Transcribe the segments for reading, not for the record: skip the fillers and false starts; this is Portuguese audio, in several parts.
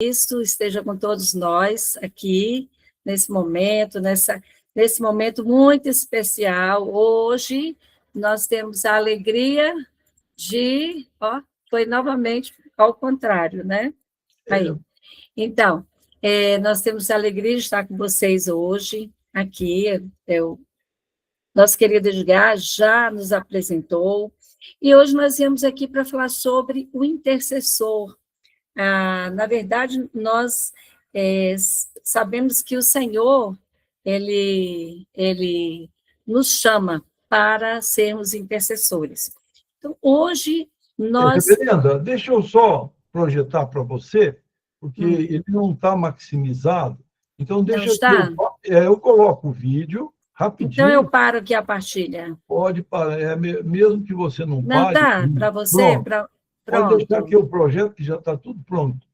Cristo esteja com todos nós aqui, nesse momento, nesse momento muito especial. Hoje, nós temos a alegria de... foi novamente ao contrário, né? Aí. Então, nós temos a alegria de estar com vocês hoje, aqui. Nosso querido Edgar já nos apresentou, e hoje nós viemos aqui para falar sobre o intercessor. Na verdade, nós sabemos que o Senhor, ele nos chama para sermos intercessores. Então, hoje, nós... Reverenda, deixa eu só projetar para você, porque ele não está maximizado. Então, deixa eu coloco o vídeo rapidinho. Então, eu paro aqui a partilha. Pode parar, mesmo que você não pare. Não, tá, para você... Pode deixar aqui o projeto, que já está tudo pronto.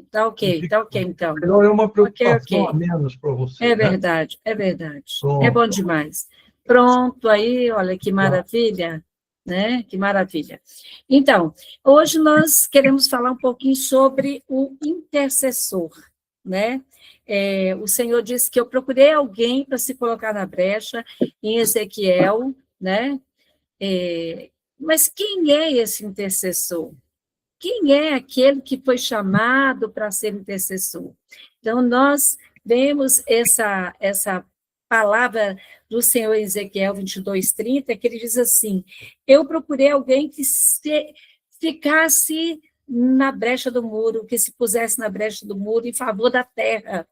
Tá ok, então. Melhor é uma preocupação a menos para você. É verdade, né? É verdade. Pronto. É bom demais. Pronto, aí, olha que maravilha, né? Que maravilha. Então, hoje nós queremos falar um pouquinho sobre o intercessor, né? O Senhor disse que eu procurei alguém para se colocar na brecha, em Ezequiel, né? Mas quem é esse intercessor? Quem é aquele que foi chamado para ser intercessor? Então, nós vemos essa palavra do Senhor Ezequiel 22:30, que ele diz assim: eu procurei alguém que ficasse na brecha do muro, que se pusesse na brecha do muro em favor da terra,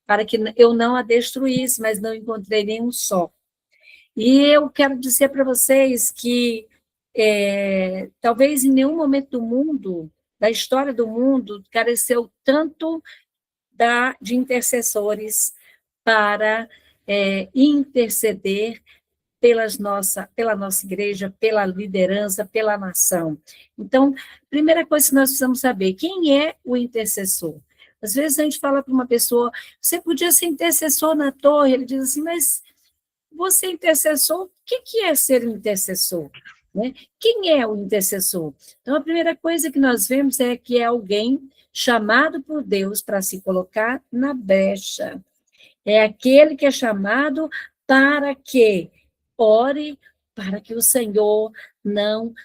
para que eu não a destruísse, mas não encontrei nenhum só. E eu quero dizer para vocês que talvez em nenhum momento do mundo, da história do mundo, careceu tanto de intercessores para interceder pela nossa igreja, pela liderança, pela nação. Então, primeira coisa que nós precisamos saber, quem é o intercessor? Às vezes a gente fala para uma pessoa, você podia ser intercessor na torre, ele diz assim, mas você é intercessor, o que é ser um intercessor? Né? Quem é o intercessor? Então, a primeira coisa que nós vemos é que é alguém chamado por Deus para se colocar na brecha. É aquele que é chamado para que ore, para que o Senhor não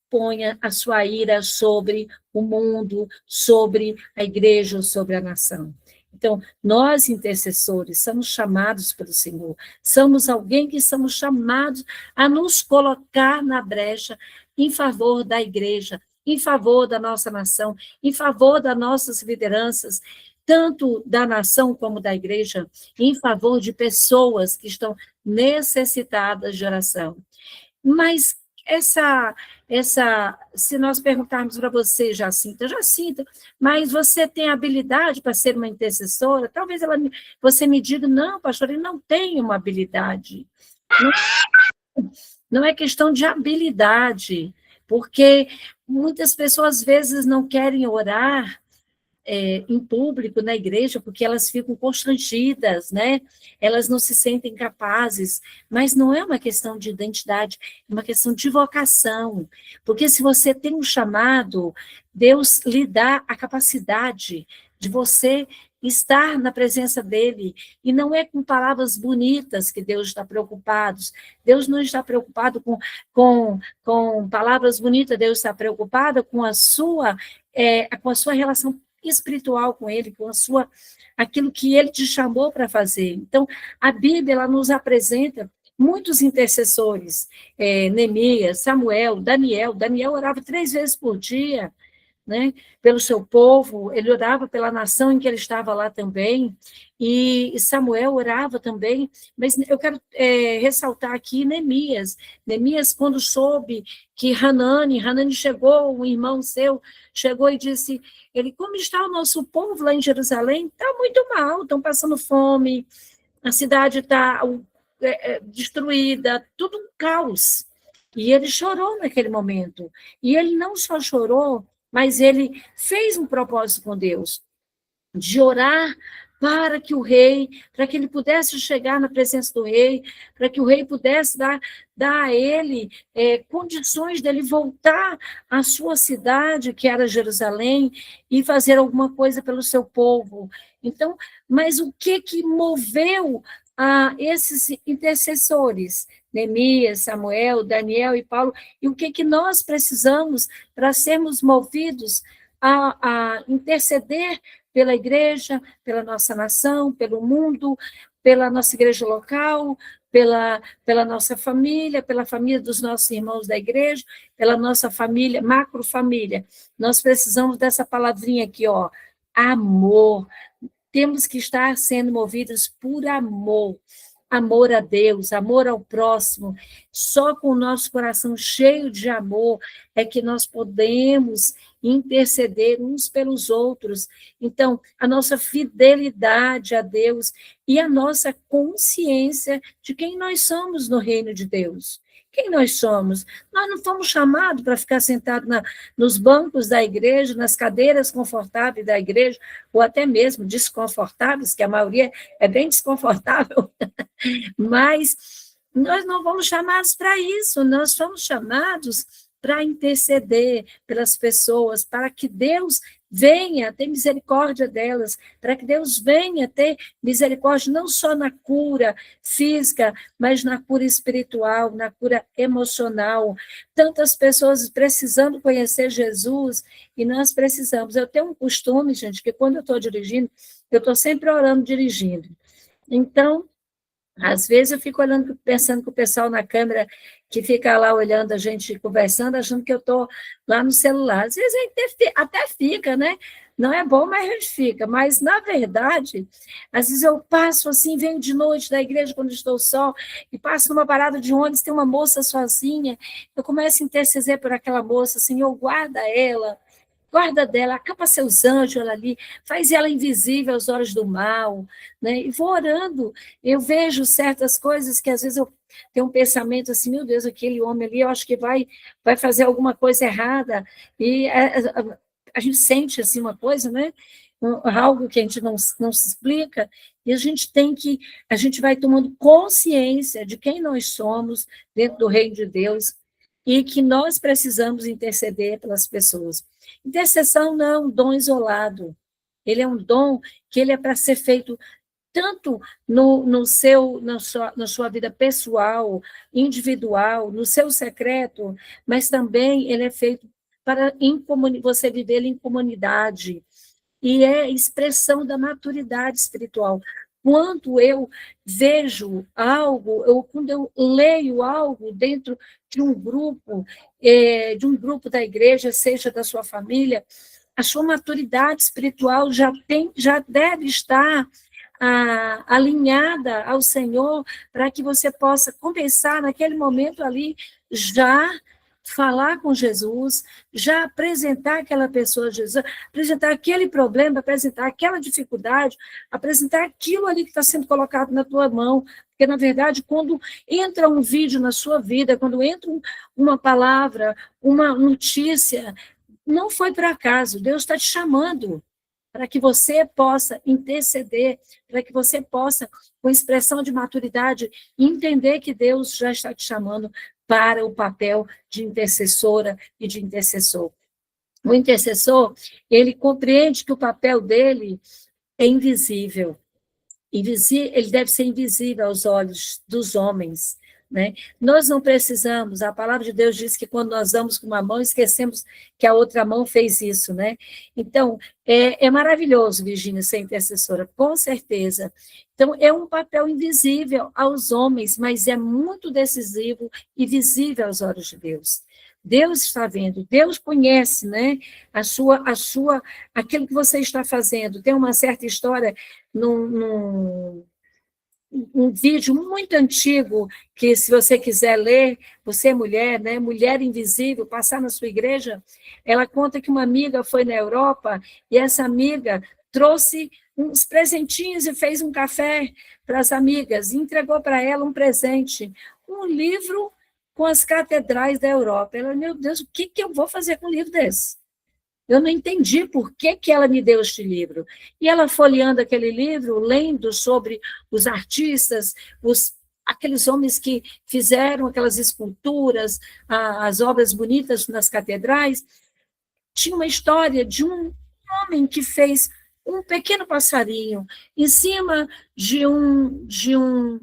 ponha a sua ira sobre o mundo, sobre a igreja, sobre a nação. Então, nós, intercessores, somos chamados pelo Senhor, somos alguém que somos chamados a nos colocar na brecha em favor da igreja, em favor da nossa nação, em favor das nossas lideranças, tanto da nação como da igreja, em favor de pessoas que estão necessitadas de oração. Mas se nós perguntarmos para você, Jacinta, mas você tem habilidade para ser uma intercessora? Talvez você me diga, não, pastor, eu não tenho uma habilidade. Não é questão de habilidade, porque muitas pessoas, às vezes, não querem orar em público, na igreja, porque elas ficam constrangidas, né? Elas não se sentem capazes, mas não é uma questão de identidade, é uma questão de vocação, porque se você tem um chamado, Deus lhe dá a capacidade de você estar na presença dele, e não é com palavras bonitas que Deus está preocupado, Deus não está preocupado com palavras bonitas, Deus está preocupado com a sua relação espiritual com ele, com aquilo que ele te chamou para fazer. Então, a Bíblia ela nos apresenta muitos intercessores, Neemias, Samuel, Daniel orava 3 vezes por dia, né, pelo seu povo, ele orava pela nação em que ele estava lá também, e Samuel orava também, mas eu quero ressaltar aqui Neemias, quando soube que Hanani chegou, um irmão seu, chegou e disse, como está o nosso povo lá em Jerusalém? Está muito mal, estão passando fome, a cidade está destruída, tudo um caos, e ele chorou naquele momento, e ele não só chorou, mas ele fez um propósito com Deus. de orar para que o rei, para que ele pudesse chegar na presença do rei, para que o rei pudesse dar a ele condições dele voltar à sua cidade, que era Jerusalém, e fazer alguma coisa pelo seu povo. Então, mas o que moveu a esses intercessores? Neemias, Samuel, Daniel e Paulo, e o que nós precisamos para sermos movidos a interceder pela igreja, pela nossa nação, pelo mundo, pela nossa igreja local, pela nossa família, pela família dos nossos irmãos da igreja, pela nossa família, macrofamília. Nós precisamos dessa palavrinha aqui, ó, amor. Temos que estar sendo movidos por amor. Amor a Deus, amor ao próximo. Só com o nosso coração cheio de amor é que nós podemos interceder uns pelos outros. Então, a nossa fidelidade a Deus e a nossa consciência de quem nós somos no reino de Deus. Quem nós somos? Nós não fomos chamados para ficar sentados nos bancos da igreja, nas cadeiras confortáveis da igreja, ou até mesmo desconfortáveis, que a maioria é bem desconfortável, mas nós não fomos chamados para isso, nós fomos chamados para interceder pelas pessoas, para que Deus venha ter misericórdia delas, para que Deus venha ter misericórdia não só na cura física, mas na cura espiritual, na cura emocional. Tantas pessoas precisando conhecer Jesus, e nós precisamos. Eu tenho um costume, gente, que quando eu estou dirigindo, eu estou sempre orando dirigindo. Então, às vezes eu fico olhando, pensando que o pessoal na câmera que fica lá olhando a gente conversando, achando que eu estou lá no celular. Às vezes até fica, né? Não é bom, mas a gente fica. Mas, na verdade, às vezes eu passo assim, venho de noite da igreja quando estou só, e passo numa parada de ônibus, tem uma moça sozinha, eu começo a interceder por aquela moça, Senhor, guarda ela, guarda dela, acampa seus anjos ela ali, faz ela invisível aos olhos do mal, né? E vou orando, eu vejo certas coisas que às vezes eu tenho um pensamento assim, meu Deus, aquele homem ali, eu acho que vai fazer alguma coisa errada, e a gente sente assim uma coisa, né? Algo que a gente não se explica, e a gente vai tomando consciência de quem nós somos dentro do reino de Deus, e que nós precisamos interceder pelas pessoas. Intercessão não é um dom isolado, ele é um dom que ele é para ser feito tanto na sua vida pessoal, individual, no seu secreto, mas também ele é feito para você viver em comunidade, e é expressão da maturidade espiritual. Quando eu vejo algo, quando eu leio algo dentro de um grupo da igreja, seja da sua família, a sua maturidade espiritual já deve estar alinhada ao Senhor, para que você possa começar naquele momento ali, já falar com Jesus, já apresentar aquela pessoa a Jesus, apresentar aquele problema, apresentar aquela dificuldade, apresentar aquilo ali que está sendo colocado na tua mão, porque, na verdade, quando entra um vídeo na sua vida, quando entra uma palavra, uma notícia, não foi por acaso, Deus está te chamando para que você possa interceder, para que você possa, com expressão de maturidade, entender que Deus já está te chamando para o papel de intercessora e de intercessor. O intercessor, ele compreende que o papel dele é invisível. Ele deve ser invisível aos olhos dos homens, né? Nós não precisamos, a palavra de Deus diz que quando nós damos com uma mão, esquecemos que a outra mão fez isso, né? Então, é maravilhoso, Virgínia, ser intercessora, com certeza. Então, é um papel invisível aos homens, mas é muito decisivo e visível aos olhos de Deus. Deus está vendo, Deus conhece, né, aquilo que você está fazendo. Tem uma certa história um vídeo muito antigo, que se você quiser ler, você é mulher, né? Mulher Invisível, passar na sua igreja, ela conta que uma amiga foi na Europa, e essa amiga trouxe uns presentinhos e fez um café para as amigas, e entregou para ela um presente, um livro com as catedrais da Europa. Ela, meu Deus, o que eu vou fazer com um livro desse? Eu não entendi por que ela me deu este livro. E ela folheando aquele livro, lendo sobre os artistas, aqueles homens que fizeram aquelas esculturas, as obras bonitas nas catedrais, tinha uma história de um homem que fez um pequeno passarinho em cima de um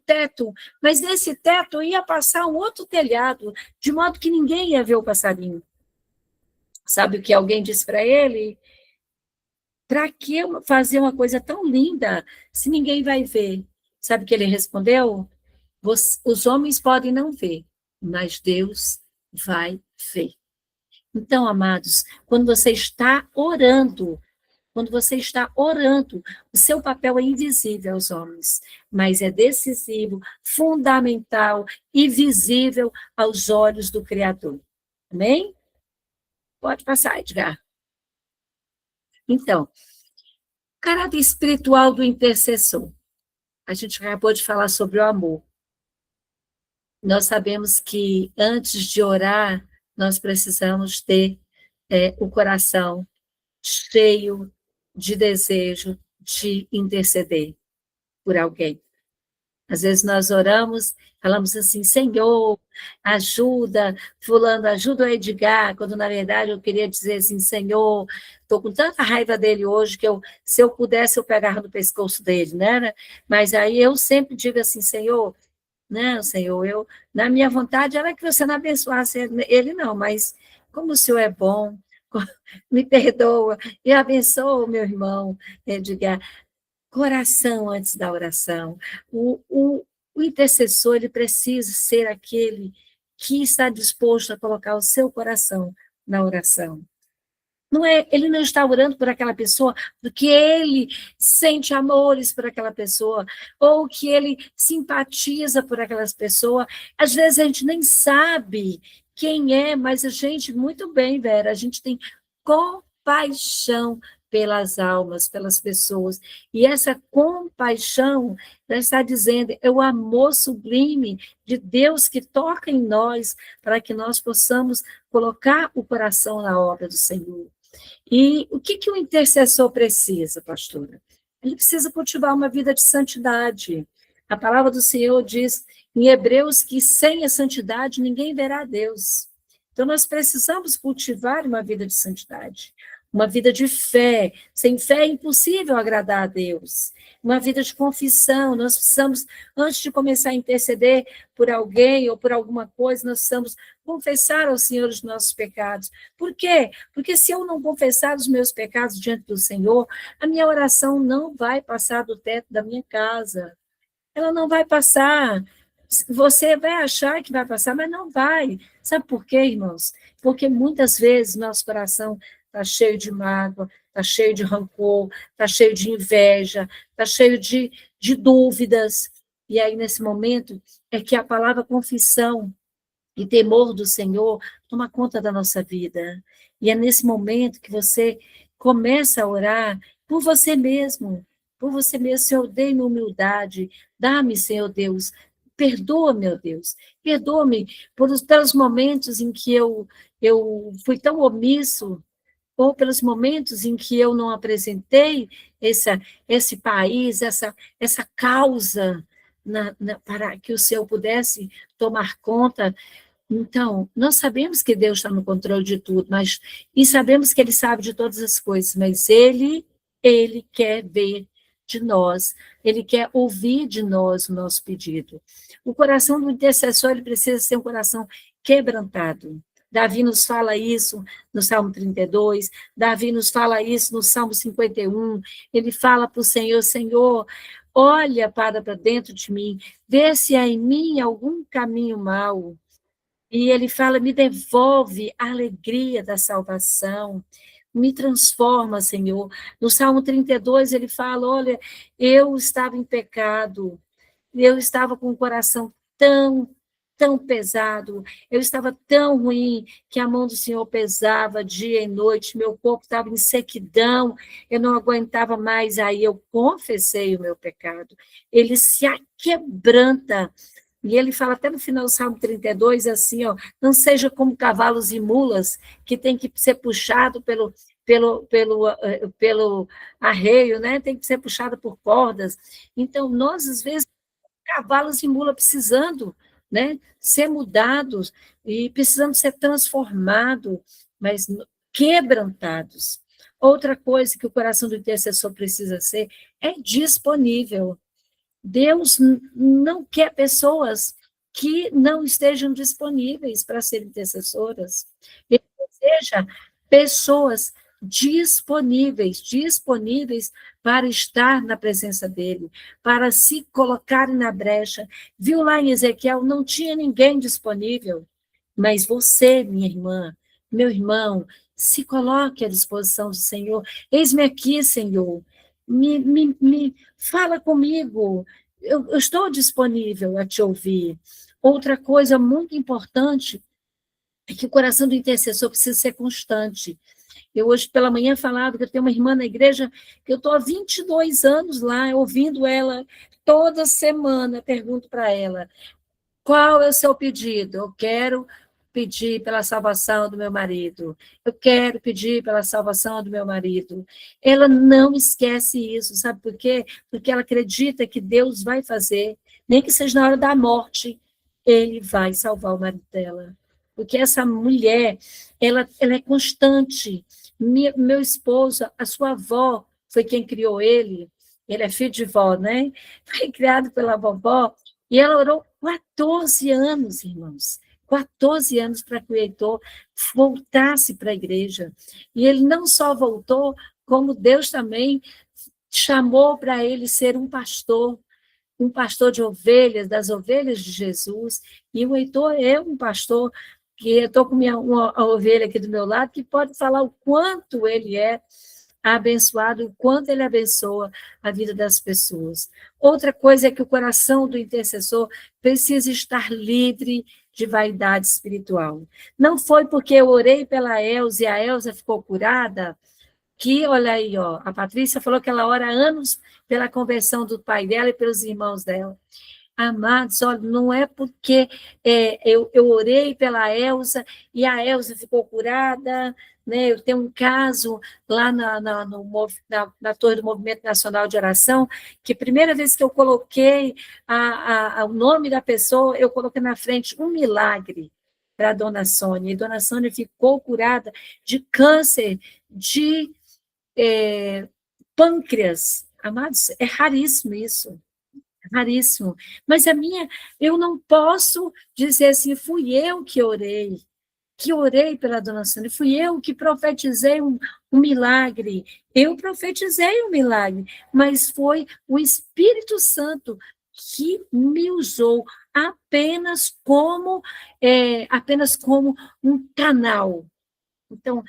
teto, mas nesse teto ia passar um outro telhado, de modo que ninguém ia ver o passarinho. Sabe o que alguém disse para ele? Para que fazer uma coisa tão linda se ninguém vai ver? Sabe o que ele respondeu? Os homens podem não ver, mas Deus vai ver. Então, amados, quando você está orando, o seu papel é invisível aos homens, mas é decisivo, fundamental e visível aos olhos do Criador. Amém? Pode passar, Edgar. Então, o caráter espiritual do intercessor. A gente acabou de falar sobre o amor. Nós sabemos que antes de orar, nós precisamos ter o coração cheio de desejo de interceder por alguém. Às vezes nós oramos, falamos assim, Senhor, ajuda fulano, ajuda o Edgar, quando na verdade eu queria dizer assim, Senhor, estou com tanta raiva dele hoje que se eu pudesse eu pegava no pescoço dele, né? Mas aí eu sempre digo assim, Senhor, não, Senhor, na minha vontade era que você não abençoasse ele não, mas como o Senhor é bom, me perdoa e abençoa o meu irmão, Edgar. Coração antes da oração. O intercessor, ele precisa ser aquele que está disposto a colocar o seu coração na oração. Ele não está orando por aquela pessoa porque ele sente amores por aquela pessoa, ou que ele simpatiza por aquelas pessoas. Às vezes a gente nem sabe quem é, mas a gente, muito bem, Vera, a gente tem compaixão pelas almas, pelas pessoas. E essa compaixão já está dizendo, é o amor sublime de Deus que toca em nós, para que nós possamos colocar o coração na obra do Senhor. E o que o intercessor precisa, pastora? Ele precisa cultivar uma vida de santidade. A palavra do Senhor diz em Hebreus que sem a santidade ninguém verá a Deus. Então, nós precisamos cultivar uma vida de santidade, uma vida de fé. Sem fé é impossível agradar a Deus. Uma vida de confissão. Nós precisamos, antes de começar a interceder por alguém ou por alguma coisa, nós precisamos confessar ao Senhor os nossos pecados. Por quê? Porque se eu não confessar os meus pecados diante do Senhor, a minha oração não vai passar do teto da minha casa. Ela não vai passar. Você vai achar que vai passar, mas não vai. Sabe por quê, irmãos? Porque muitas vezes nosso coração está cheio de mágoa, está cheio de rancor, está cheio de inveja, está cheio de dúvidas. E aí, nesse momento, é que a palavra confissão e temor do Senhor toma conta da nossa vida. E é nesse momento que você começa a orar por você mesmo, Senhor, dê-me humildade, dá-me, Senhor Deus, perdoa, meu Deus, perdoa-me pelos momentos em que eu fui tão omisso, ou pelos momentos em que eu não apresentei esse país, essa causa, para que o Senhor pudesse tomar conta. Então, nós sabemos que Deus está no controle de tudo, e sabemos que Ele sabe de todas as coisas, mas Ele quer ver de nós, Ele quer ouvir de nós o nosso pedido. O coração do intercessor, ele precisa ser um coração quebrantado. Davi nos fala isso no Salmo 32, Davi nos fala isso no Salmo 51, ele fala para o Senhor, Senhor, olha para dentro de mim, vê se há em mim algum caminho mau. E ele fala, me devolve a alegria da salvação, me transforma, Senhor. No Salmo 32, ele fala, olha, eu estava em pecado, eu estava com o coração tão pesado, eu estava tão ruim, que a mão do Senhor pesava dia e noite, meu corpo estava em sequidão, eu não aguentava mais, aí eu confessei o meu pecado. Ele se aquebranta E ele fala até no final do Salmo 32, assim, ó, não seja como cavalos e mulas, que tem que ser puxado pelo arreio, né? Tem que ser puxado por cordas. Então, nós, às vezes, cavalos e mula precisando, né, ser mudados e precisando ser transformados, mas quebrantados. Outra coisa que o coração do intercessor precisa ser é disponível. Deus não quer pessoas que não estejam disponíveis para serem intercessoras. Ele deseja pessoas disponíveis para estar na presença dele, para se colocarem na brecha. Viu lá em Ezequiel, não tinha ninguém disponível, mas você, minha irmã, meu irmão, se coloque à disposição do Senhor. Eis-me aqui, Senhor. Me fala comigo. Eu estou disponível a te ouvir. Outra coisa muito importante é que o coração do intercessor precisa ser constante. Eu hoje pela manhã falava que eu tenho uma irmã na igreja que eu estou há 22 anos lá, ouvindo ela toda semana, pergunto para ela, qual é o seu pedido? Eu quero pedir pela salvação do meu marido. Eu quero pedir pela salvação do meu marido. Ela não esquece isso, sabe por quê? Porque ela acredita que Deus vai fazer, nem que seja na hora da morte, ele vai salvar o marido dela. Porque essa mulher, ela é constante. Meu esposo, a sua avó, foi quem criou ele. Ele é filho de vó, né? Foi criado pela vovó. E ela orou 14 anos, irmãos. 14 anos para que o Heitor voltasse para a igreja. E ele não só voltou, como Deus também chamou para ele ser um pastor de ovelhas, das ovelhas de Jesus. E o Heitor é um pastor, que eu estou com uma ovelha aqui do meu lado, que pode falar o quanto ele é abençoado, o quanto ele abençoa a vida das pessoas. Outra coisa é que o coração do intercessor precisa estar livre de vaidade espiritual. Não foi porque eu orei pela Elza e a Elza ficou curada, que, olha aí, ó, a Patrícia falou que ela ora há anos pela conversão do pai dela e pelos irmãos dela. Amados, olha, não é porque eu orei pela Elza e a Elza ficou curada, né? Eu tenho um caso lá na Torre do Movimento Nacional de Oração, que a primeira vez que eu coloquei o nome da pessoa, eu coloquei na frente um milagre para a dona Sônia, e dona Sônia ficou curada de câncer de pâncreas. Amados, é raríssimo isso. Raríssimo. Mas eu não posso dizer assim, fui eu que orei pela dona Sônia, fui eu que profetizei um milagre. Eu profetizei um milagre, mas foi o Espírito Santo que me usou apenas como um canal. Então,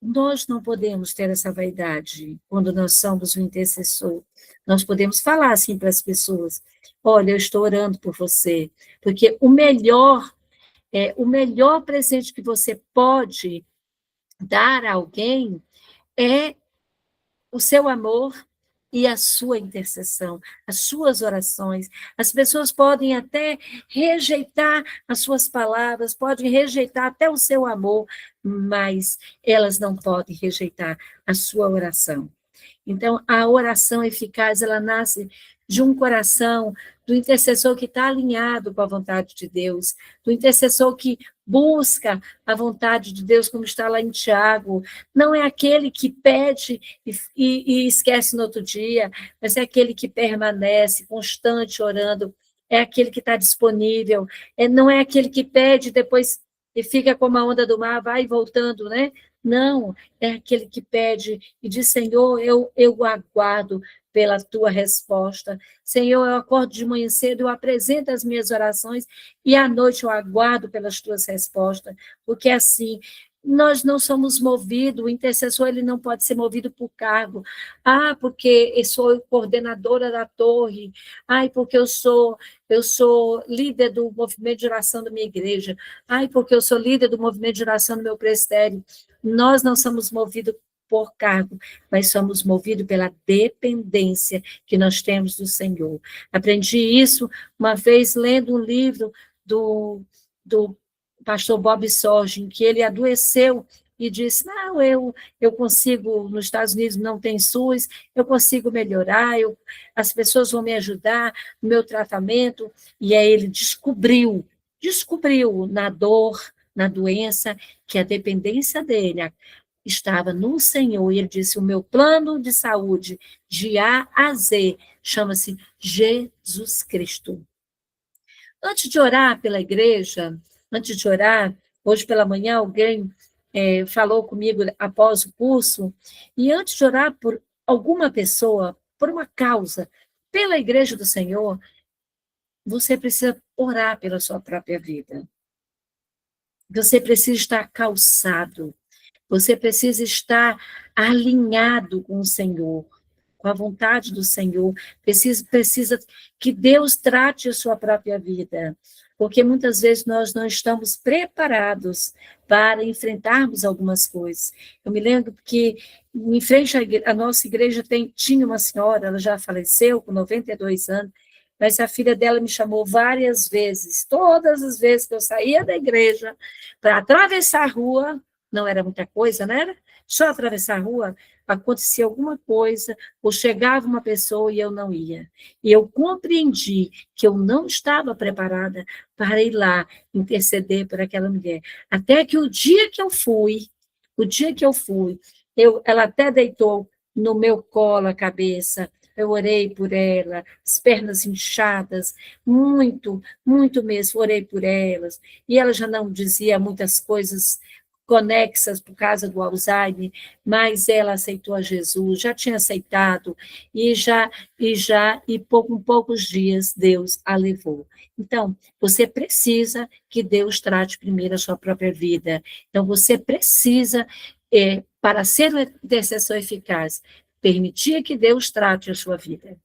nós não podemos ter essa vaidade quando nós somos o intercessor. Nós podemos falar assim para as pessoas: olha, eu estou orando por você, porque o melhor presente que você pode dar a alguém é o seu amor e a sua intercessão, as suas orações. As pessoas podem até rejeitar as suas palavras, podem rejeitar até o seu amor, mas elas não podem rejeitar a sua oração. Então, a oração eficaz, ela nasce de um coração do intercessor que está alinhado com a vontade de Deus, do intercessor que busca a vontade de Deus, como está lá em Tiago. Não é aquele que pede e esquece no outro dia, mas é aquele que permanece constante orando, é aquele que está disponível, não é aquele que pede depois e fica como a onda do mar, vai voltando, né? Não, é aquele que pede e diz: Senhor, eu aguardo pela tua resposta. Senhor, eu acordo de manhã cedo, eu apresento as minhas orações e à noite eu aguardo pelas tuas respostas, porque assim, nós não somos movidos, o intercessor ele não pode ser movido por cargo. Ah, porque eu sou coordenadora da torre. Ai, porque eu sou líder do movimento de oração da minha igreja. Ai, porque eu sou líder do movimento de oração do meu presbitério. Nós não somos movidos por cargo, mas somos movidos pela dependência que nós temos do Senhor. Aprendi isso uma vez lendo um livro do pastor Bob Sorgen, que ele adoeceu e disse, não, eu consigo, nos Estados Unidos não tem SUS, eu consigo melhorar, as pessoas vão me ajudar no meu tratamento, e aí ele descobriu na dor, na doença, que a dependência dele estava no Senhor, e ele disse, o meu plano de saúde, de A a Z, chama-se Jesus Cristo. Antes de orar pela igreja, antes de orar, hoje pela manhã alguém falou comigo após o curso, e antes de orar por alguma pessoa, por uma causa, pela igreja do Senhor, você precisa orar pela sua própria vida. Você precisa estar calçado, você precisa estar alinhado com o Senhor, com a vontade do Senhor, precisa que Deus trate a sua própria vida, porque muitas vezes nós não estamos preparados para enfrentarmos algumas coisas. Eu me lembro que em frente à nossa igreja tinha uma senhora, ela já faleceu com 92 anos, mas a filha dela me chamou várias vezes, todas as vezes que eu saía da igreja para atravessar a rua, não era muita coisa, não era? Só atravessar a rua, acontecia alguma coisa, ou chegava uma pessoa e eu não ia. E eu compreendi que eu não estava preparada para ir lá interceder por aquela mulher. Até que o dia que eu fui, ela até deitou no meu colo a cabeça, eu orei por ela, as pernas inchadas, muito, muito mesmo, orei por elas, e ela já não dizia muitas coisas conexas por causa do Alzheimer, mas ela aceitou a Jesus, já tinha aceitado, e com poucos dias Deus a levou. Então, você precisa que Deus trate primeiro a sua própria vida. Então, você precisa, para ser um intercessor eficaz, permitir que Deus trate a sua vida.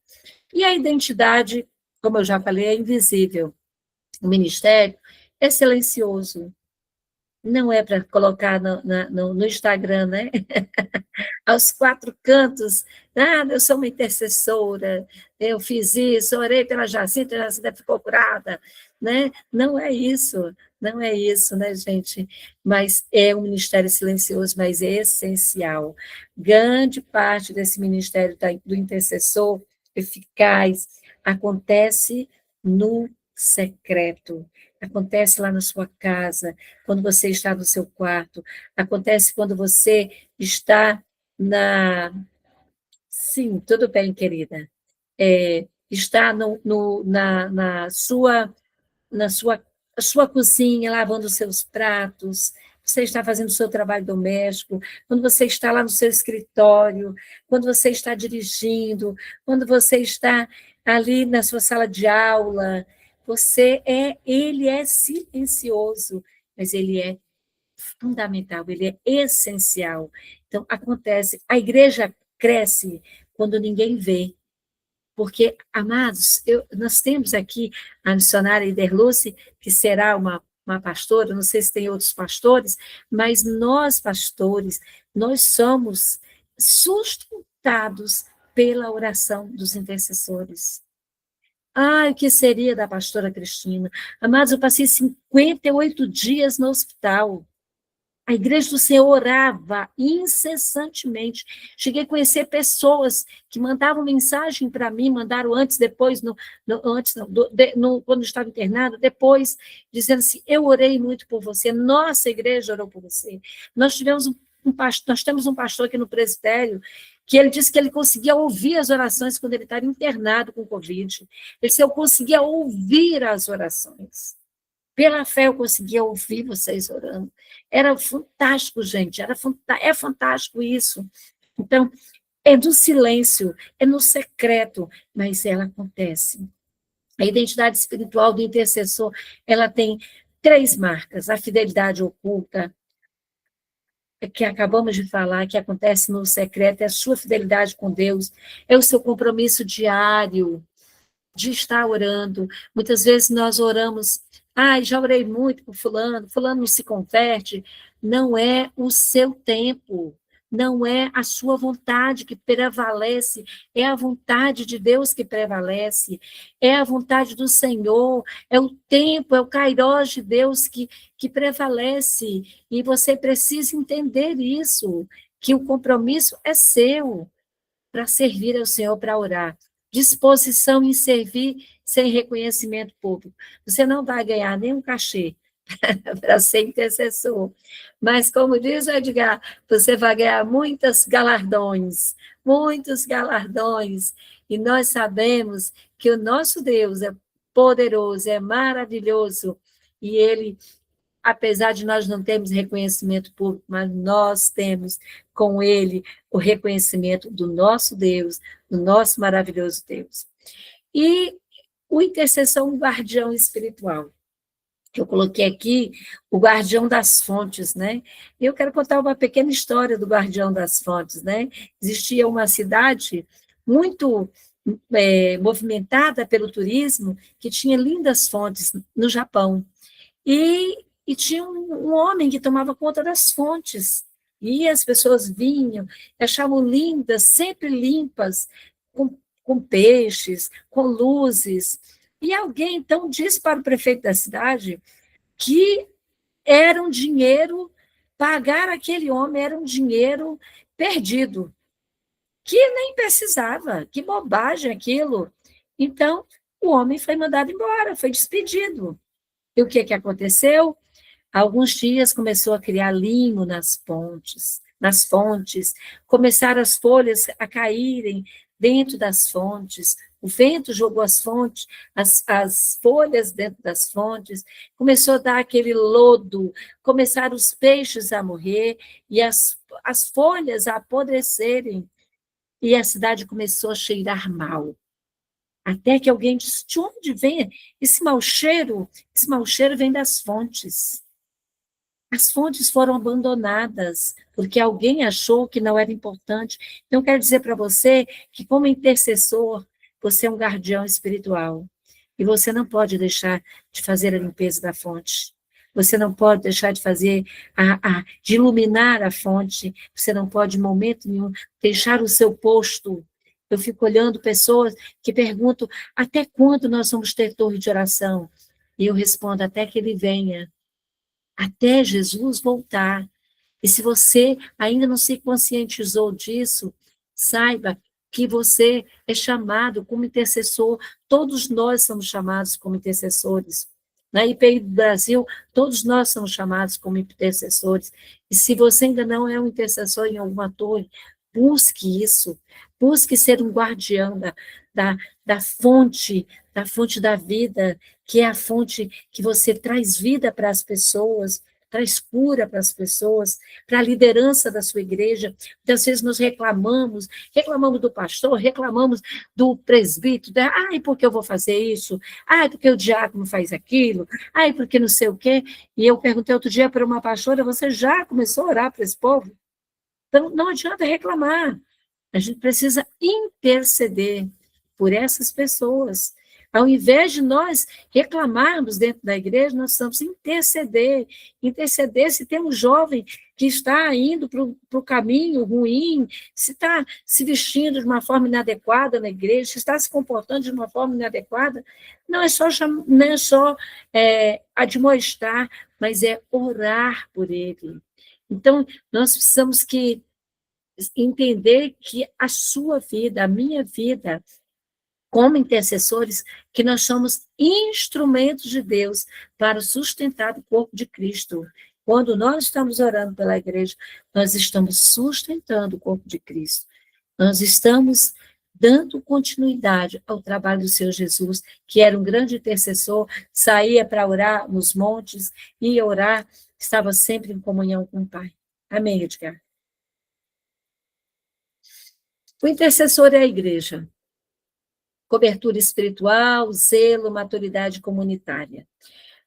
E a identidade, como eu já falei, é invisível. O ministério é silencioso. Não é para colocar no Instagram, né? Aos quatro cantos, eu sou uma intercessora, eu fiz isso, orei pela Jacinta, a Jacinta ficou curada, né? Não é isso, né, gente? Mas é um ministério silencioso, mas é essencial. Grande parte desse ministério do intercessor eficaz acontece no secreto, acontece lá na sua casa, quando você está no seu quarto, acontece quando você está Sim, tudo bem, querida. Está na sua cozinha, lavando os seus pratos, você está fazendo o seu trabalho doméstico, quando você está lá no seu escritório, quando você está dirigindo, quando você está ali na sua sala de aula, ele é silencioso, mas ele é fundamental, ele é essencial. Então, acontece, a igreja cresce quando ninguém vê, porque, amados, nós temos aqui a missionária Iderluce, que será uma pastora, não sei se tem outros pastores, mas nós, pastores, nós somos sustentados pela oração dos intercessores. O que seria da pastora Cristina? Amados, eu passei 58 dias no hospital. A igreja do Senhor orava incessantemente. Cheguei a conhecer pessoas que mandavam mensagem para mim, mandaram antes, depois, quando estava internado, depois, dizendo assim, eu orei muito por você, nossa igreja orou por você. Nós temos um pastor aqui no presbitério, que ele disse que ele conseguia ouvir as orações quando ele estava internado com Covid. Ele disse, eu conseguia ouvir as orações. Pela fé eu conseguia ouvir vocês orando. Era fantástico, gente, é fantástico isso. Então, é do silêncio, é no secreto, mas ela acontece. A identidade espiritual do intercessor, ela tem 3 marcas: a fidelidade oculta, que acabamos de falar, que acontece no secreto, é a sua fidelidade com Deus, é o seu compromisso diário de estar orando. Muitas vezes nós oramos, já orei muito por fulano não se converte. Não é o seu tempo, não é a sua vontade que prevalece, é a vontade de Deus que prevalece, é a vontade do Senhor, é o tempo, é o kairós de Deus que prevalece, e você precisa entender isso, que o compromisso é seu, para servir ao Senhor, para orar. Disposição em servir sem reconhecimento público. Você não vai ganhar nenhum cachê para ser intercessor. Mas, como diz o Edgar, você vai ganhar muitos galardões. E nós sabemos que o nosso Deus é poderoso, é maravilhoso, e Ele, apesar de nós não termos reconhecimento público, mas nós temos com Ele o reconhecimento do nosso Deus, do nosso maravilhoso Deus. E o intercessor, um guardião espiritual. Eu coloquei aqui o guardião das fontes, né? Eu quero contar uma pequena história do guardião das fontes, né? Existia uma cidade muito movimentada pelo turismo, que tinha lindas fontes no Japão. E tinha um homem que tomava conta das fontes. E as pessoas vinham, achavam lindas, sempre limpas, com peixes, com luzes. E alguém, então, disse para o prefeito da cidade que era um dinheiro, pagar aquele homem era um dinheiro perdido, que nem precisava, que bobagem aquilo. Então, o homem foi mandado embora, foi despedido. E o que aconteceu? Alguns dias começou a criar limo nas fontes, começaram as folhas a caírem dentro das fontes, o vento jogou as folhas dentro das fontes, começou a dar aquele lodo, começaram os peixes a morrer, e as folhas a apodrecerem, e a cidade começou a cheirar mal. Até que alguém disse, de onde vem esse mau cheiro? Esse mau cheiro vem das fontes. As fontes foram abandonadas, porque alguém achou que não era importante. Então, quero dizer para você que, como intercessor, você é um guardião espiritual. E você não pode deixar de fazer a limpeza da fonte. Você não pode deixar de fazer, de iluminar a fonte. Você não pode, em momento nenhum, deixar o seu posto. Eu fico olhando pessoas que perguntam, até quando nós vamos ter torre de oração? E eu respondo, até que ele venha. Até Jesus voltar. E se você ainda não se conscientizou disso, saiba que você é chamado como intercessor. Todos nós somos chamados como intercessores. Na IPI do Brasil, todos nós somos chamados como intercessores. E se você ainda não é um intercessor em alguma torre, busque isso. Busque ser um guardião da fonte da vida, que é a fonte que você traz vida para as pessoas, traz cura para as pessoas, para a liderança da sua igreja. Muitas vezes nós reclamamos do pastor, reclamamos do presbítero, ai, porque eu vou fazer isso? Ai, porque o diácono faz aquilo? Ai, porque não sei o quê? E eu perguntei outro dia para uma pastora, você já começou a orar para esse povo? Então, não adianta reclamar. A gente precisa interceder por essas pessoas. Ao invés de nós reclamarmos dentro da igreja, nós precisamos interceder. Interceder se tem um jovem que está indo para o caminho ruim, se está se vestindo de uma forma inadequada na igreja, se está se comportando de uma forma inadequada, não é só admoestar, mas é orar por ele. Então, nós precisamos entender que a sua vida, a minha vida, como intercessores, que nós somos instrumentos de Deus para sustentar o corpo de Cristo. Quando nós estamos orando pela igreja, nós estamos sustentando o corpo de Cristo. Nós estamos dando continuidade ao trabalho do Senhor Jesus, que era um grande intercessor, saía para orar nos montes, ia orar, estava sempre em comunhão com o Pai. Amém, Edgar? O intercessor é a igreja. Cobertura espiritual, zelo, maturidade comunitária.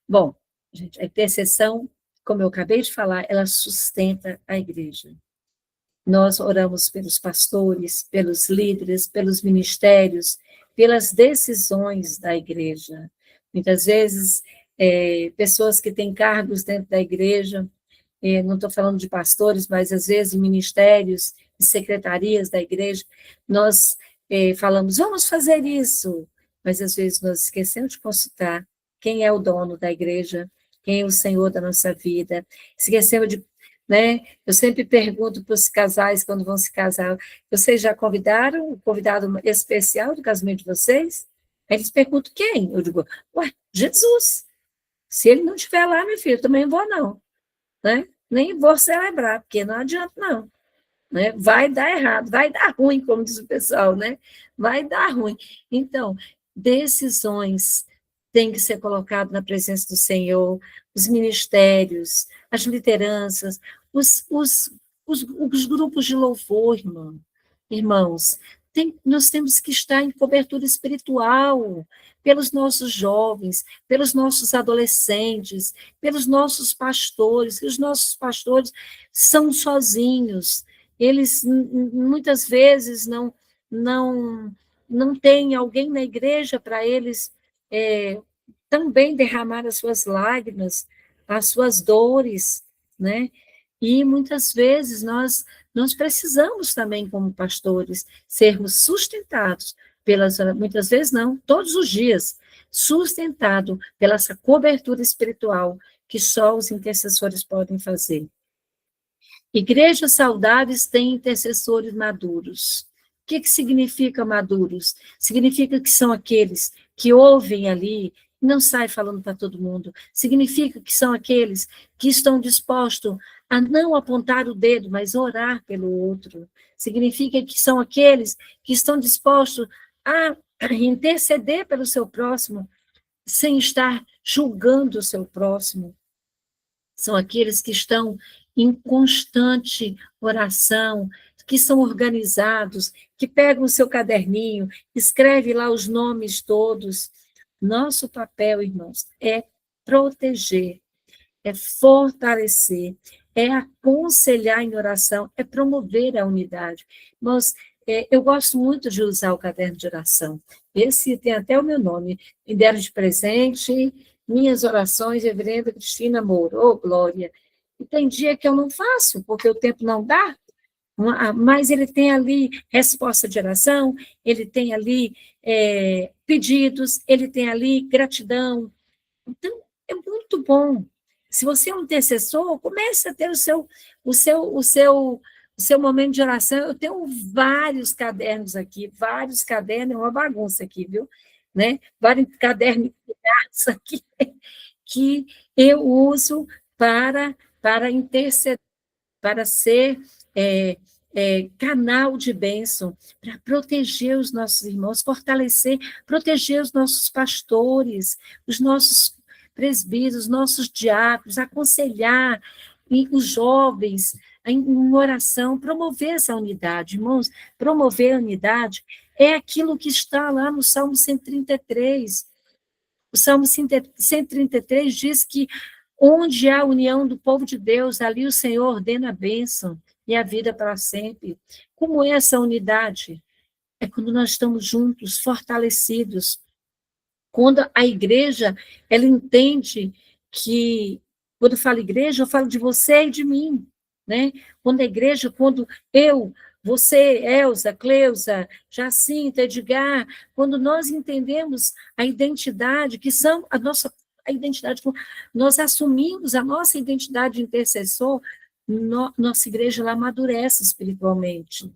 Bom, gente, a intercessão, como eu acabei de falar, ela sustenta a igreja. Nós oramos pelos pastores, pelos líderes, pelos ministérios, pelas decisões da igreja. Muitas vezes, pessoas que têm cargos dentro da igreja não estou falando de pastores, mas às vezes ministérios e secretarias da igreja, nós falamos, vamos fazer isso, mas às vezes nós esquecemos de consultar quem é o dono da igreja, quem é o Senhor da nossa vida, esquecemos de, né? Eu sempre pergunto para os casais, quando vão se casar, vocês já convidaram o convidado especial do casamento de vocês? Aí eles perguntam, quem? Eu digo, ué, Jesus. Se ele não estiver lá, meu filho, também vou não, né? Nem vou celebrar, porque não adianta não, né? Vai dar errado, vai dar ruim, como diz o pessoal, né? Vai dar ruim. Então, decisões têm que ser colocadas na presença do Senhor, os ministérios, as lideranças, os grupos de louvor, irmãos, nós temos que estar em cobertura espiritual pelos nossos jovens, pelos nossos adolescentes, pelos nossos pastores, que os nossos pastores são sozinhos, eles muitas vezes não têm alguém na igreja para eles também derramar as suas lágrimas, as suas dores, né? E muitas vezes nós precisamos também, como pastores, sermos sustentados muitas vezes não, todos os dias, sustentado pela essa cobertura espiritual que só os intercessores podem fazer. Igrejas saudáveis têm intercessores maduros. O que significa maduros? Significa que são aqueles que ouvem ali, não saem falando para todo mundo. Significa que são aqueles que estão dispostos a não apontar o dedo, mas orar pelo outro. Significa que são aqueles que estão dispostos a interceder pelo seu próximo, sem estar julgando o seu próximo. São aqueles que estão em constante oração, que são organizados, que pegam o seu caderninho, escreve lá os nomes todos. Nosso papel, irmãos, é proteger, é fortalecer, é aconselhar em oração, é promover a unidade. Irmãos, eu gosto muito de usar o caderno de oração. Esse tem até o meu nome. Me deram de presente, minhas orações, Reverenda Cristina Moura. Ô, Glória! E tem dia que eu não faço, porque o tempo não dá, mas ele tem ali resposta de oração, ele tem ali pedidos, ele tem ali gratidão. Então, é muito bom. Se você é um intercessor, comece a ter o seu momento de oração. Eu tenho vários cadernos aqui, vários cadernos, é uma bagunça aqui, viu? Né? Vários cadernos aqui que eu uso para interceder, para ser canal de bênção, para proteger os nossos irmãos, fortalecer, proteger os nossos pastores, os nossos presbíteros, os nossos diáconos, aconselhar os jovens em oração, promover essa unidade. Irmãos, promover a unidade é aquilo que está lá no Salmo 133. O Salmo 133 diz que onde há a união do povo de Deus, ali o Senhor ordena a bênção e a vida para sempre. Como é essa unidade? É quando nós estamos juntos, fortalecidos. Quando a igreja, ela entende que, quando eu falo igreja, eu falo de você e de mim, né? Quando a igreja, quando você, Elza, Cleusa, Jacinta, Edgar, quando nós entendemos a identidade, que são a identidade, nós assumimos a nossa identidade de intercessor, nossa igreja ela amadurece espiritualmente.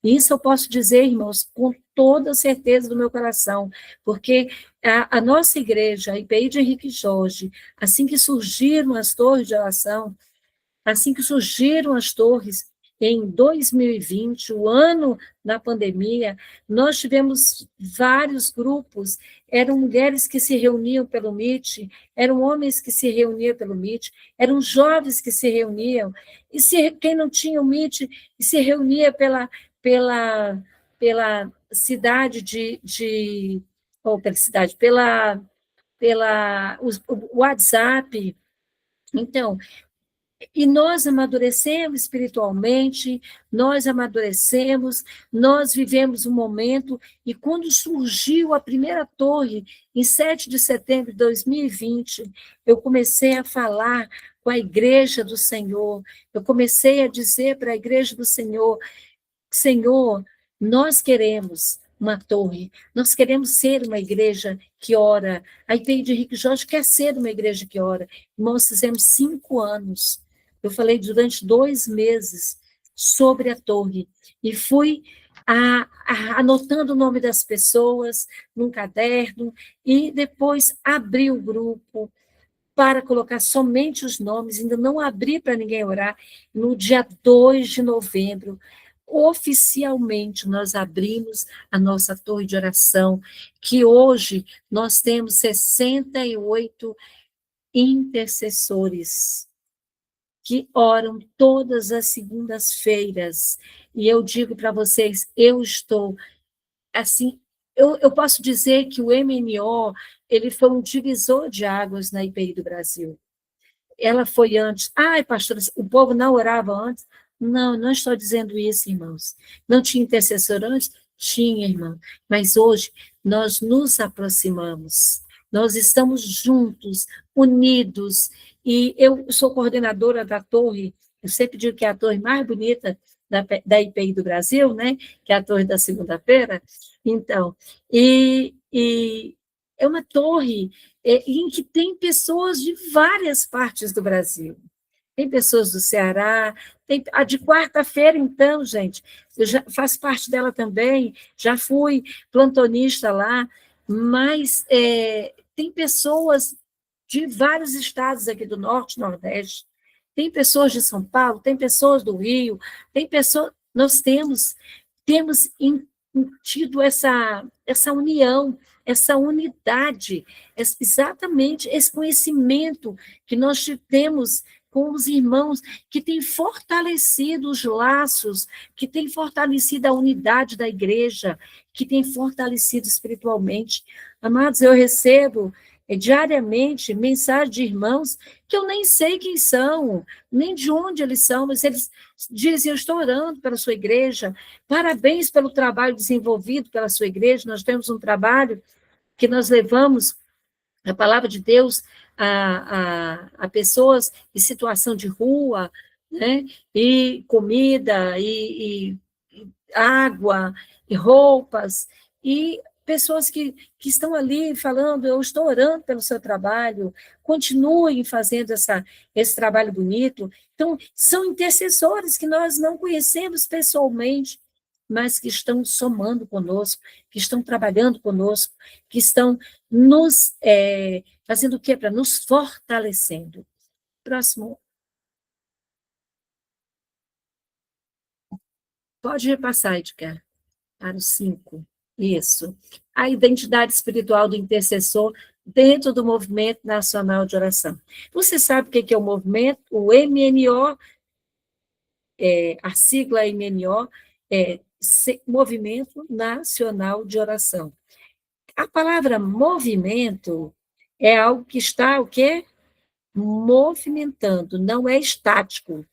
Isso eu posso dizer, irmãos, com toda certeza do meu coração, porque a nossa igreja, a IPI de Henrique Jorge, assim que surgiram as torres de oração, assim que surgiram as torres em 2020, o ano da pandemia, nós tivemos vários grupos, eram mulheres que se reuniam pelo Meet, eram homens que se reuniam pelo Meet, eram jovens que se reuniam, e quem não tinha o Meet, se reunia pela cidade ou pela cidade, pela o WhatsApp. Então, E nós amadurecemos espiritualmente, nós amadurecemos, nós vivemos um momento, e quando surgiu a primeira torre, em 7 de setembro de 2020, eu comecei a falar com a igreja do Senhor, eu comecei a dizer para a igreja do Senhor, Senhor, nós queremos uma torre, nós queremos ser uma igreja que ora. A IPI de Henrique Jorge quer ser uma igreja que ora. Irmãos, fizemos 5 anos. Eu falei durante 2 meses sobre a torre e fui anotando o nome das pessoas num caderno e depois abri o grupo para colocar somente os nomes, ainda não abri para ninguém orar. No dia 2 de novembro, oficialmente, nós abrimos a nossa torre de oração, que hoje nós temos 68 intercessores que oram todas as segundas-feiras. E eu digo para vocês, eu estou, assim, eu posso dizer que o MNO, ele foi um divisor de águas na IPI do Brasil. Ela foi antes. Ai, pastora, o povo não orava antes? Não, não estou dizendo isso, irmãos. Não tinha intercessor antes? Tinha, irmão. Mas hoje nós nos aproximamos. Nós estamos juntos, unidos. E eu sou coordenadora da torre, eu sempre digo que é a torre mais bonita da IPI do Brasil, né? Que é a torre da segunda-feira. Então, e é uma torre em que tem pessoas de várias partes do Brasil. Tem pessoas do Ceará, tem a de quarta-feira, então, gente, eu já faço parte dela também, já fui plantonista lá, mas tem pessoas de vários estados aqui do Norte, Nordeste, tem pessoas de São Paulo, tem pessoas do Rio, tem pessoas... Nós temos tido essa união, essa unidade, exatamente esse conhecimento que nós temos com os irmãos, que tem fortalecido os laços, que tem fortalecido a unidade da igreja, que tem fortalecido espiritualmente. Amados, eu recebo diariamente mensagens de irmãos que eu nem sei quem são, nem de onde eles são, mas eles dizem, eu estou orando pela sua igreja, parabéns pelo trabalho desenvolvido pela sua igreja, nós temos um trabalho que nós levamos a palavra de Deus a pessoas em situação de rua, né? E comida, e água, e roupas, e pessoas que estão ali falando, eu estou orando pelo seu trabalho, continuem fazendo esse trabalho bonito. Então, são intercessores que nós não conhecemos pessoalmente, mas que estão somando conosco, que estão trabalhando conosco, que estão nos fazendo o quê? Para nos fortalecendo. Próximo. Pode repassar, Edgar, para o 5. Isso. A identidade espiritual do intercessor dentro do Movimento Nacional de Oração. Você sabe o que é o movimento? O MNO, a sigla MNO, é Movimento Nacional de Oração. A palavra movimento é algo que está, o quê? Movimentando, não é estático,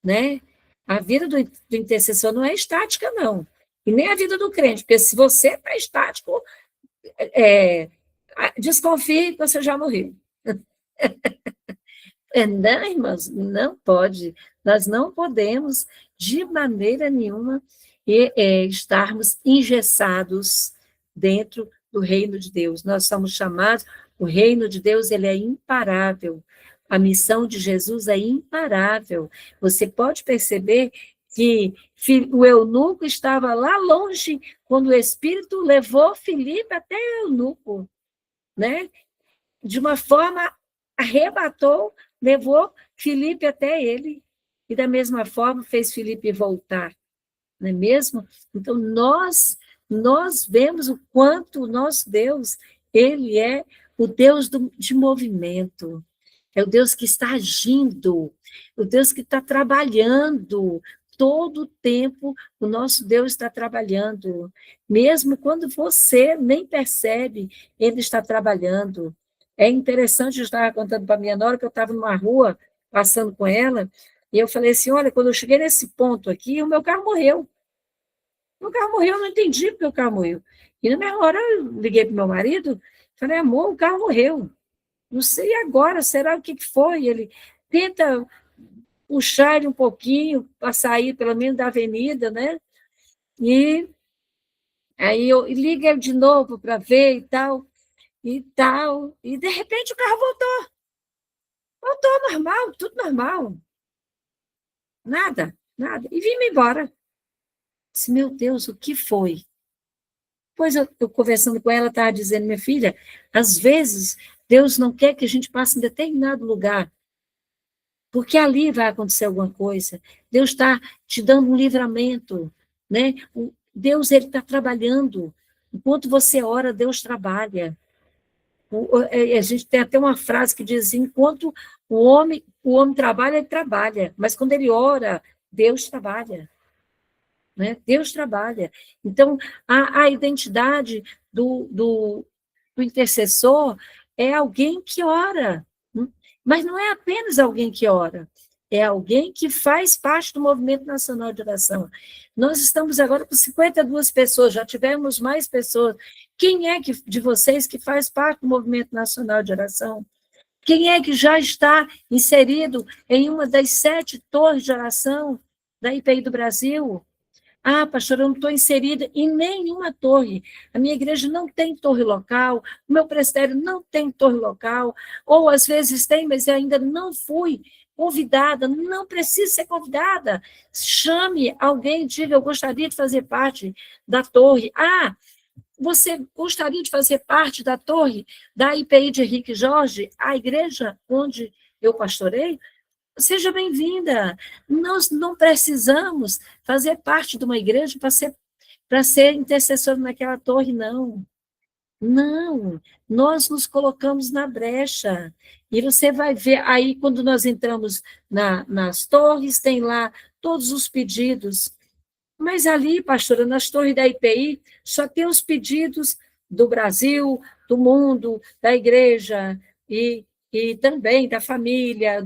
né? A vida do intercessor não é estática, não. E nem a vida do crente, porque se você está estático, desconfie que você já morreu. Não, irmãos, não pode. Nós não podemos, de maneira nenhuma, estarmos engessados dentro do reino de Deus. Nós somos chamados, o reino de Deus, ele é imparável. A missão de Jesus é imparável. Você pode perceber que o eunuco estava lá longe, quando o Espírito levou Filipe até o eunuco, né? De uma forma, arrebatou, levou Filipe até ele, e da mesma forma fez Filipe voltar, não é mesmo? Então, nós vemos o quanto o nosso Deus, ele é o Deus de movimento, é o Deus que está agindo, o Deus que está trabalhando, todo o tempo o nosso Deus está trabalhando, mesmo quando você nem percebe, ele está trabalhando. É interessante, eu estava contando para a minha nora que eu estava numa rua passando com ela, e eu falei assim, olha, quando eu cheguei nesse ponto aqui, o meu carro morreu. O carro morreu, eu não entendi porque o carro morreu. E na mesma hora eu liguei para o meu marido, falei, amor, o carro morreu. Não sei agora, será o que foi? Ele tenta puxar ele um pouquinho para sair, pelo menos, da avenida, né? E aí eu ligo ele de novo para ver e tal. E, de repente, o carro voltou. Voltou normal, tudo normal. Nada, nada. E vim embora. Disse, meu Deus, o que foi? Pois eu conversando com ela, estava dizendo, minha filha, às vezes Deus não quer que a gente passe em determinado lugar, porque ali vai acontecer alguma coisa. Deus está te dando um livramento, né? Deus, ele está trabalhando. Enquanto você ora, Deus trabalha. A gente tem até uma frase que diz assim, enquanto o homem trabalha, ele trabalha, mas quando ele ora, Deus trabalha. Né? Deus trabalha. Então, a identidade do intercessor é alguém que ora, mas não é apenas alguém que ora, é alguém que faz parte do Movimento Nacional de Oração. Nós estamos agora com 52 pessoas, já tivemos mais pessoas. Quem é de vocês que faz parte do Movimento Nacional de Oração? Quem é que já está inserido em uma das 7 torres de oração da IPI do Brasil? Ah, pastor, eu não estou inserida em nenhuma torre. A minha igreja não tem torre local, o meu presbitério não tem torre local, ou às vezes tem, mas eu ainda não fui convidada, não preciso ser convidada. Chame alguém, diga, eu gostaria de fazer parte da torre. Ah, você gostaria de fazer parte da torre da IPI de Henrique Jorge, a igreja onde eu pastorei? Seja bem-vinda. Nós não precisamos fazer parte de uma igreja para ser intercessor naquela torre, não. Não, nós nos colocamos na brecha. E você vai ver, aí quando nós entramos nas torres, tem lá todos os pedidos. Mas ali, pastora, nas torres da IPI, só tem os pedidos do Brasil, do mundo, da igreja e também da família,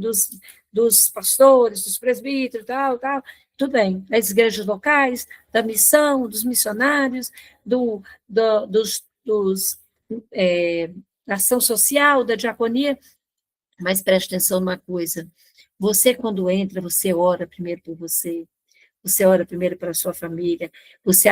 dos pastores, dos presbíteros, tal, tudo bem, das igrejas locais, da missão, dos missionários, dos da ação social, da diaconia, mas preste atenção numa coisa, você quando entra, você ora primeiro por você ora primeiro para a sua família, você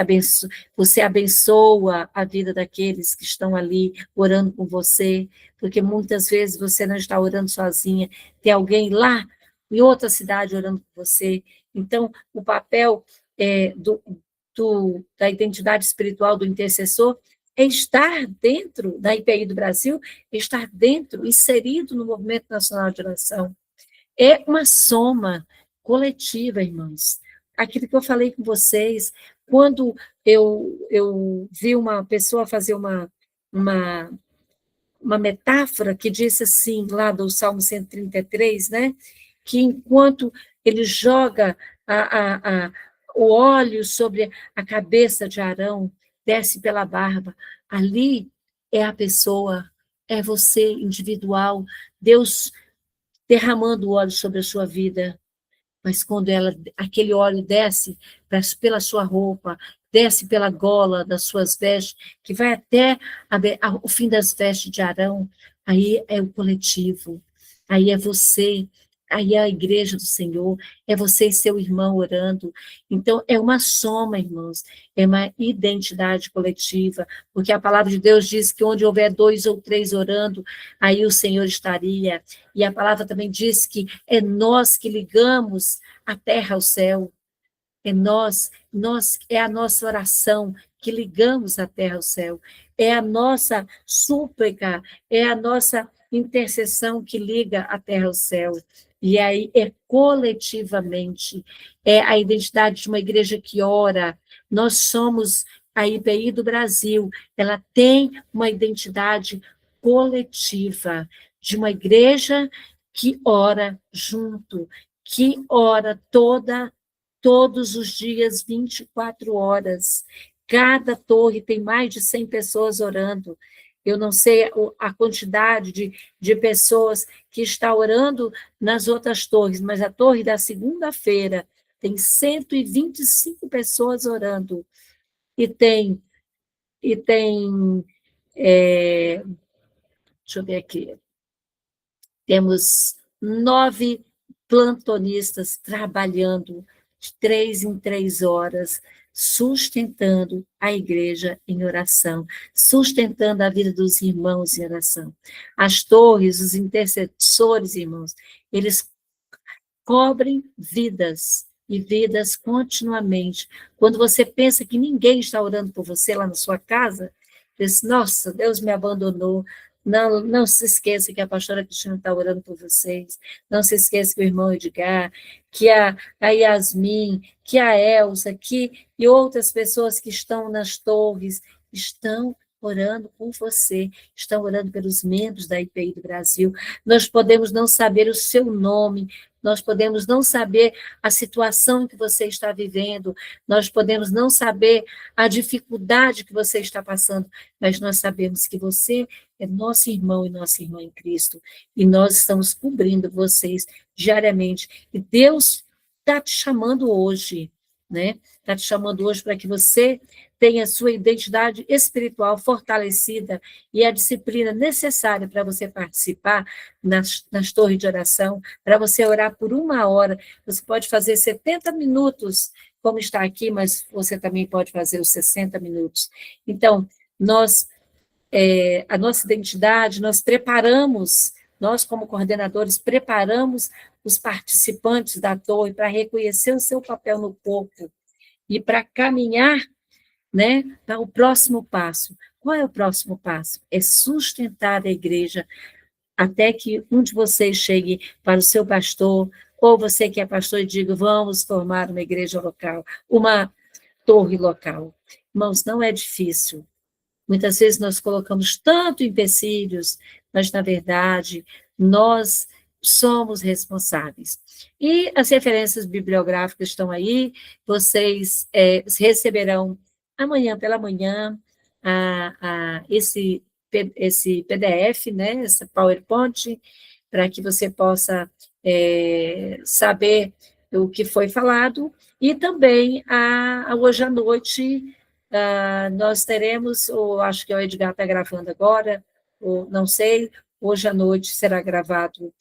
abençoa a vida daqueles que estão ali orando com você, porque muitas vezes você não está orando sozinha, tem alguém lá em outra cidade orando com você. Então, o papel da identidade espiritual do intercessor é estar dentro da IPI do Brasil, estar dentro, inserido no Movimento Nacional de Oração. É uma soma coletiva, irmãos. Aquilo que eu falei com vocês, quando eu vi uma pessoa fazer uma metáfora que disse assim, lá do Salmo 133, né? Que enquanto ele joga o óleo sobre a cabeça de Arão, desce pela barba, ali é a pessoa, é você, individual, Deus derramando o óleo sobre a sua vida, mas quando aquele óleo desce pela sua roupa, desce pela gola das suas vestes, que vai até o fim das vestes de Arão, aí é o coletivo, aí é você, aí é a igreja do Senhor, é você e seu irmão orando. Então, é uma soma, irmãos, é uma identidade coletiva, porque a palavra de Deus diz que onde houver 2 ou 3 orando, aí o Senhor estaria. E a palavra também diz que é nós que ligamos a terra ao céu, é é a nossa oração que ligamos a terra ao céu, é a nossa súplica, é a nossa intercessão que liga a terra ao céu. E aí é coletivamente, é a identidade de uma igreja que ora. Nós somos a IPI do Brasil, ela tem uma identidade coletiva, de uma igreja que ora junto, que ora todos os dias, 24 horas. Cada torre tem mais de 100 pessoas orando. Eu não sei a quantidade de pessoas que está orando nas outras torres, mas a torre da segunda-feira tem 125 pessoas orando. E tem deixa eu ver aqui, temos 9 plantonistas trabalhando de 3 em 3 horas, sustentando a igreja em oração, sustentando a vida dos irmãos em oração. As torres, os intercessores, irmãos, eles cobrem vidas e vidas continuamente. Quando você pensa que ninguém está orando por você lá na sua casa, diz, nossa, Deus me abandonou. Não, não se esqueça que a pastora Cristina está orando por vocês. Não se esqueça que o irmão Edgar, que a Yasmin, que a Elsa, e outras pessoas que estão nas torres, estão orando por você, estão orando pelos membros da IPI do Brasil. Nós podemos não saber o seu nome, nós podemos não saber a situação em que você está vivendo, nós podemos não saber a dificuldade que você está passando, mas nós sabemos que você é nosso irmão e nossa irmã em Cristo, e nós estamos cobrindo vocês diariamente. E Deus está te chamando hoje, né? Está te chamando hoje para que você tenha a sua identidade espiritual fortalecida e a disciplina necessária para você participar nas torres de oração, para você orar por 1 hora. Você pode fazer 70 minutos, como está aqui, mas você também pode fazer os 60 minutos. Então, a nossa identidade, nós como coordenadores, preparamos os participantes da torre para reconhecer o seu papel no corpo e para caminhar, né, para o próximo passo. Qual é o próximo passo? É sustentar a igreja até que um de vocês chegue para o seu pastor, ou você que é pastor e diga, vamos formar uma igreja local, uma torre local. Irmãos, não é difícil. Muitas vezes nós colocamos tanto empecilhos, mas, na verdade, nós somos responsáveis. E as referências bibliográficas estão aí, vocês receberão amanhã pela manhã esse PDF, né, essa PowerPoint, para que você possa saber o que foi falado, e também hoje à noite nós teremos, ou acho que o Edgar está gravando agora, ou não sei, hoje à noite será gravado